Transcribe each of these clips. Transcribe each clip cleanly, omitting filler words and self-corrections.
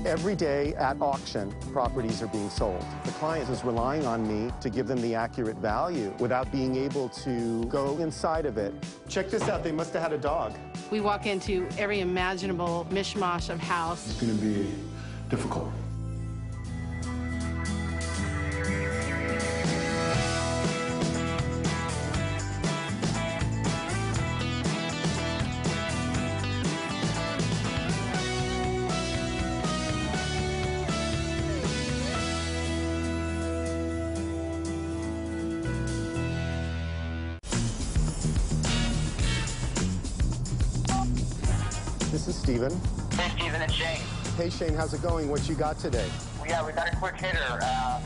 Every day at auction, properties are being sold. The client is relying on me to give them the accurate value without being able to go inside of it. Check this out, they must have had a dog. We walk into every imaginable mishmash of house. It's going to be difficult. This is Steven. Hey, Steven, it's Shane. Hey, Shane, how's it going? What you got today? Yeah, we got a quick hitter.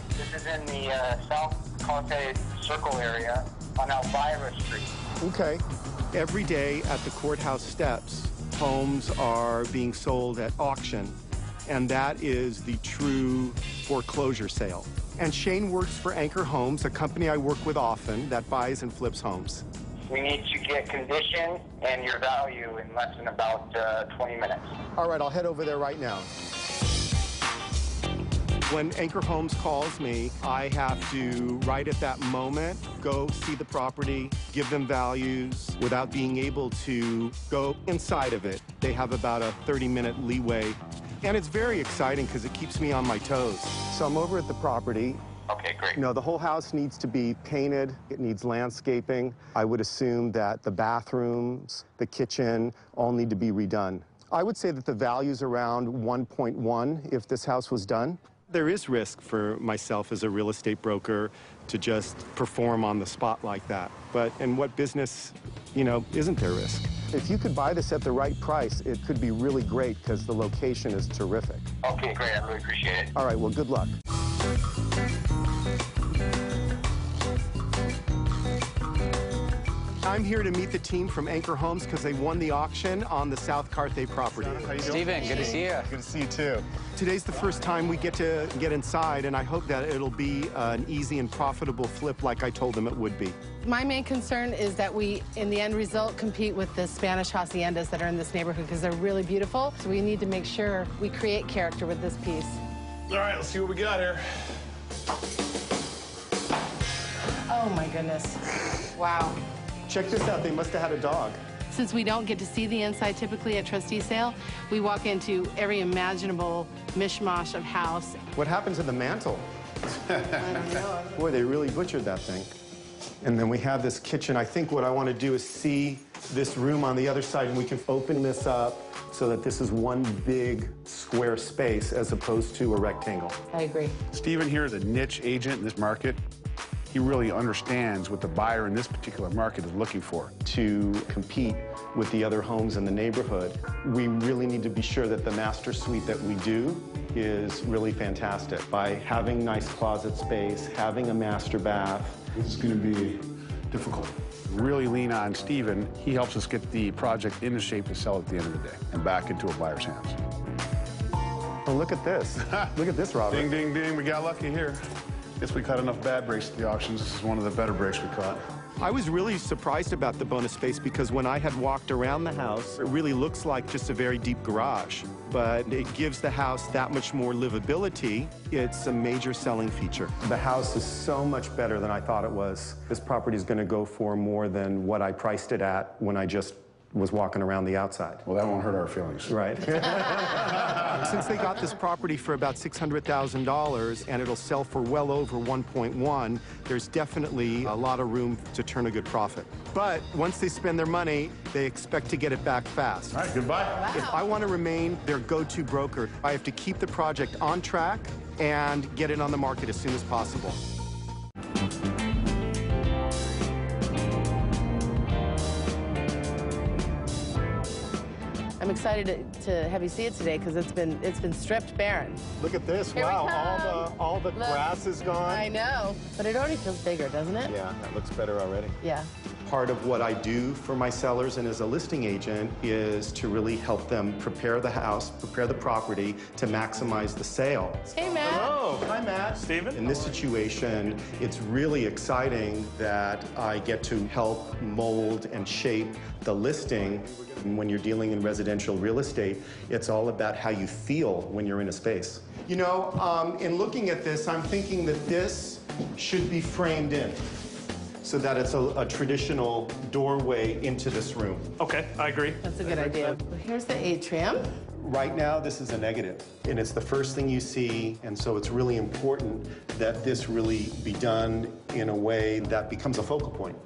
This is in the South Carthay Circle area on Elvira Street. Okay. Every day at the courthouse steps, homes are being sold at auction, and that is the true foreclosure sale. And Shane works for Anchor Homes, a company I work with often that buys and flips homes. We need to get condition and your value in less than about 20 minutes. All right, I'll head over there right now. When Anchor Homes calls me, I have to, right at that moment, go see the property, give them values without being able to go inside of it. They have about a 30-minute leeway, and it's very exciting because it keeps me on my toes. So I'm over at the property. Okay, great. You know, the whole house needs to be painted. It needs landscaping. I would assume that the bathrooms, the kitchen, all need to be redone. I would say that the value's around 1.1 if this house was done. There is risk for myself as a real estate broker to just perform on the spot like that. But in what business, you know, isn't there risk? If you could buy this at the right price, it could be really great because the location is terrific. Okay, great. I really appreciate it. All right, well, good luck. I'm here to meet the team from Anchor Homes because they won the auction on the South Carthay property. Steven, good to see you. Good to see you, too. Today's the first time we get to get inside, and I hope that it'll be an easy and profitable flip like I told them it would be. My main concern is that we, in the end result, compete with the Spanish haciendas that are in this neighborhood because they're really beautiful. So we need to make sure we create character with this piece. All right, let's see what we got here. Oh, my goodness. Wow. Check this out, they must have had a dog. Since we don't get to see the inside typically at trustee sale, we walk into every imaginable mishmash of house. What happened to the mantle? Boy, they really butchered that thing. And then we have this kitchen. I think what I want to do is see this room on the other side, and we can open this up so that this is one big square space as opposed to a rectangle. I agree. Steven here is a niche agent in this market. He really understands what the buyer in this particular market is looking for. To compete with the other homes in the neighborhood, we really need to be sure that the master suite that we do is really fantastic. By having nice closet space, having a master bath. This is going to be difficult. Really lean on Steven. He helps us get the project into shape to sell at the end of the day and back into a buyer's hands. Oh, look at this. Look at this, Robert. Ding, ding, ding. We got lucky here. Guess we caught enough bad breaks at the auctions. This is one of the better breaks we caught. I was really surprised about the bonus space because when I had walked around the house, it really looks like just a very deep garage, but it gives the house that much more livability. It's a major selling feature. The house is so much better than I thought it was. This property is going to go for more than what I priced it at when I just was walking around the outside. Well, that won't hurt our feelings. Right. Since they got this property for about $600,000 and it'll sell for well over 1.1, there's definitely a lot of room to turn a good profit. But once they spend their money, they expect to get it back fast. All right, goodbye. Wow. If I want to remain their go-to broker, I have to keep the project on track and get it on the market as soon as possible. I'm excited to have you see it today because it's been stripped barren. Look at this. Here Wow, all the grass is gone. I know, but it already feels bigger, doesn't it? Yeah, that looks better already. Yeah. Part of what I do for my sellers and as a listing agent is to really help them prepare the house, prepare the property to maximize the sale. Hey, Matt. Hello. Hello. Hi, Matt. Stephen. In this situation, it's really exciting that I get to help mold and shape the listing. When you're dealing in residential real estate, it's all about how you feel when you're in a space. You know, in looking at this, I'm thinking that this should be framed in so that it's a traditional doorway into this room. Okay, I agree. That's a good idea. Here's the atrium. Right now, this is a negative, and it's the first thing you see, and so it's really important that this really be done in a way that becomes a focal point.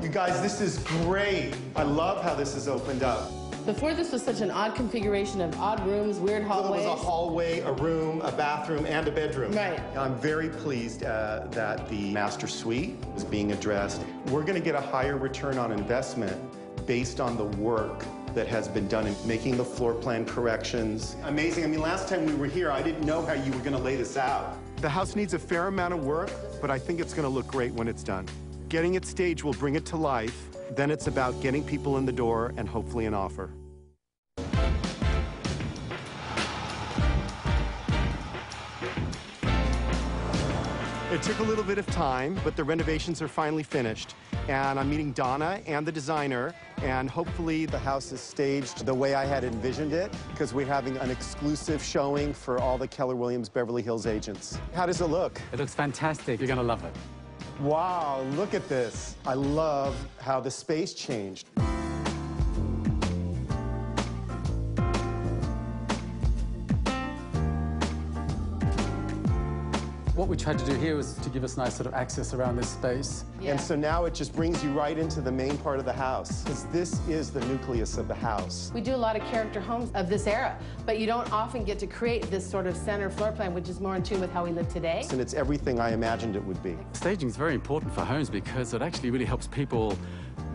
You guys, this is great. I love how this is opened up. Before, this was such an odd configuration of odd rooms, weird hallways. Well, it was a hallway, a room, a bathroom, and a bedroom. Right. I'm very pleased that the master suite is being addressed. We're going to get a higher return on investment based on the work that has been done in making the floor plan corrections. Amazing. I mean, last time we were here, I didn't know how you were going to lay this out. The house needs a fair amount of work, but I think it's going to look great when it's done. Getting it staged will bring it to life. Then it's about getting people in the door and hopefully an offer. It took a little bit of time, but the renovations are finally finished. And I'm meeting Donna and the designer, and hopefully the house is staged the way I had envisioned it, because we're having an exclusive showing for all the Keller Williams Beverly Hills agents. How does it look? It looks fantastic. You're going to love it. Wow, look at this. I love how the space changed. What we tried to do here was to give us nice sort of access around this space. Yeah. And so now it just brings you right into the main part of the house, because this is the nucleus of the house. We do a lot of character homes of this era, but you don't often get to create this sort of center floor plan, which is more in tune with how we live today. And it's everything I imagined it would be. Staging is very important for homes because it actually really helps people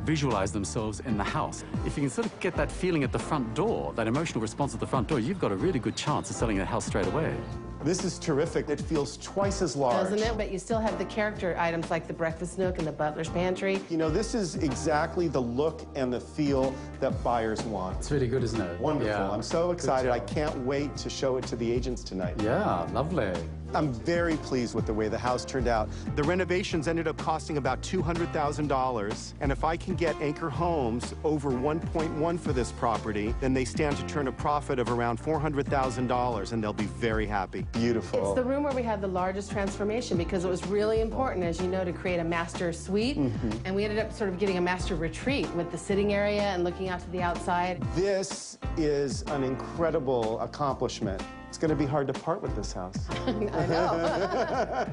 visualize themselves in the house. If you can sort of get that feeling at the front door, that emotional response at the front door, you've got a really good chance of selling the house straight away. This is terrific. It feels twice as large. Doesn't it? But you still have the character items like the breakfast nook and the butler's pantry. You know, this is exactly the look and the feel that buyers want. It's really good, isn't it? Wonderful. Yeah. I'm so excited. I can't wait to show it to the agents tonight. Yeah, lovely. I'm very pleased with the way the house turned out. The renovations ended up costing about $200,000, and if I can get Anchor Homes over 1.1 for this property, then they stand to turn a profit of around $400,000, and they'll be very happy. Beautiful. It's the room where we had the largest transformation because it was really important, as you know, to create a master suite, and we ended up sort of getting a master retreat with the sitting area and looking out to the outside. This is an incredible accomplishment. It's going to be hard to part with this house. I know.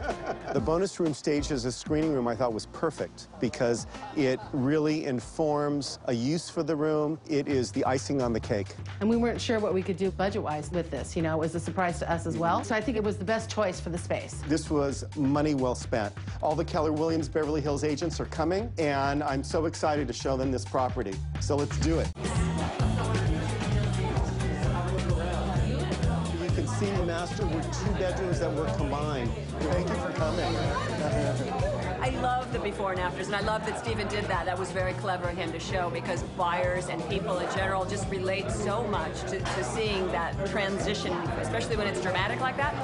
The bonus room staged as a screening room I thought was perfect because it really informs a use for the room. It is the icing on the cake. And we weren't sure what we could do budget-wise with this. You know, it was a surprise to us as well. So I think it was the best choice for the space. This was money well spent. All the Keller Williams Beverly Hills agents are coming, and I'm so excited to show them this property. So let's do it. You can see the master were 2 bedrooms that were combined. Thank you for coming. I love the before and afters, and I love that Stephen did that. That was very clever of him to show because buyers and people in general just relate so much to seeing that transition, especially when it's dramatic like that.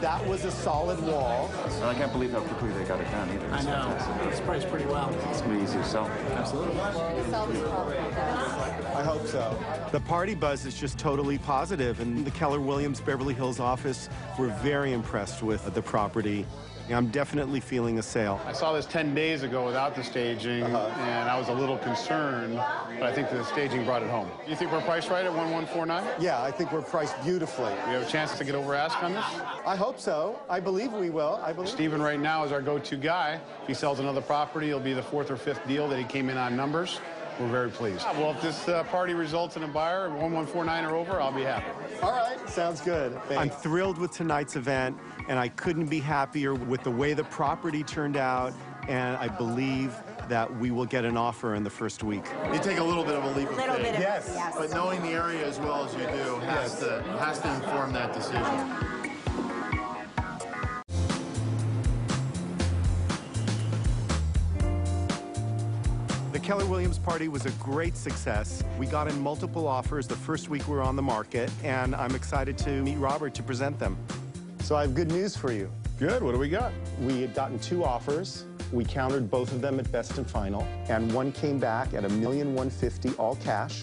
That was a solid wall. And I can't believe how quickly they got it done either. I know. It's priced pretty well. It's going to be easy to sell. Absolutely. I hope so. The party buzz is just totally positive, and the Keller Williams Beverly Hills office were very impressed with the property. I'm definitely feeling a sale. I saw this 10 days ago without the staging, and I was a little concerned, but I think the staging brought it home. You think we're priced right at 1149? Yeah, I think we're priced beautifully. We have a chance to get over ask on this? I hope so. I believe we will. Stephen right now is our go-to guy. If he sells another property, it'll be the 4th or 5th deal that he came in on numbers. We're very pleased. Well, if this party results in a buyer, 1149 or over, I'll be happy. All right, sounds good. Thanks. I'm thrilled with tonight's event, and I couldn't be happier with the way the property turned out, and I believe that we will get an offer in the first week. You take a little bit of a leap of faith. Yes. But knowing the area as well as you do has to inform that decision. The Keller Williams party was a great success. We got in multiple offers the first week we were on the market, and I'm excited to meet Robert to present them. So I have good news for you. Good. What do we got? We had gotten 2 offers. We countered both of them at best and final, and one came back at $1,150,000 all cash,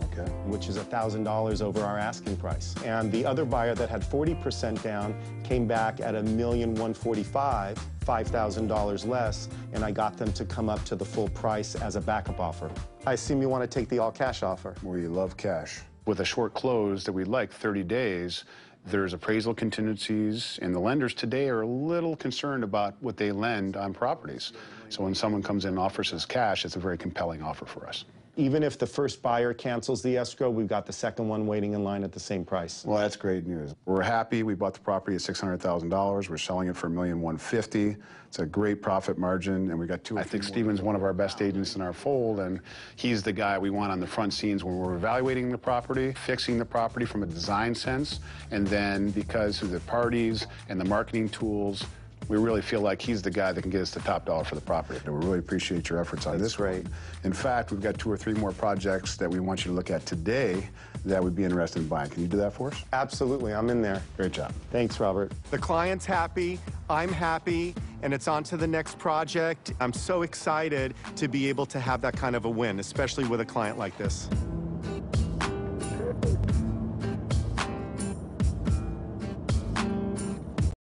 Okay. which is $1,000 over our asking price. And the other buyer that had 40% down came back at $1,145,000, $5,000 less, and I got them to come up to the full price as a backup offer. I assume you want to take the all-cash offer. We love cash. With a short close that we'd like, 30 days, there's appraisal contingencies, and the lenders today are a little concerned about what they lend on properties. So when someone comes in and offers us cash, it's a very compelling offer for us. Even if the first buyer cancels the escrow, we've got the second one waiting in line at the same price. Well, that's great news. We're happy. We bought the property at $600,000. We're selling it for $1,150,000. It's a great profit margin, and we got 2 or 3 more. I think Stephen's one of our best agents in our fold, and he's the guy we want on the front scenes when we're evaluating the property, fixing the property from a design sense, and then because of the parties and the marketing tools, we really feel like he's the guy that can get us the top dollar for the property. And we really appreciate your efforts on this. Great. In fact, we've got 2 or 3 more projects that we want you to look at today that would be interested in buying. Can you do that for us? Absolutely, I'm in there. Great job. Thanks, Robert. The client's happy, I'm happy, and it's on to the next project. I'm so excited to be able to have that kind of a win, especially with a client like this.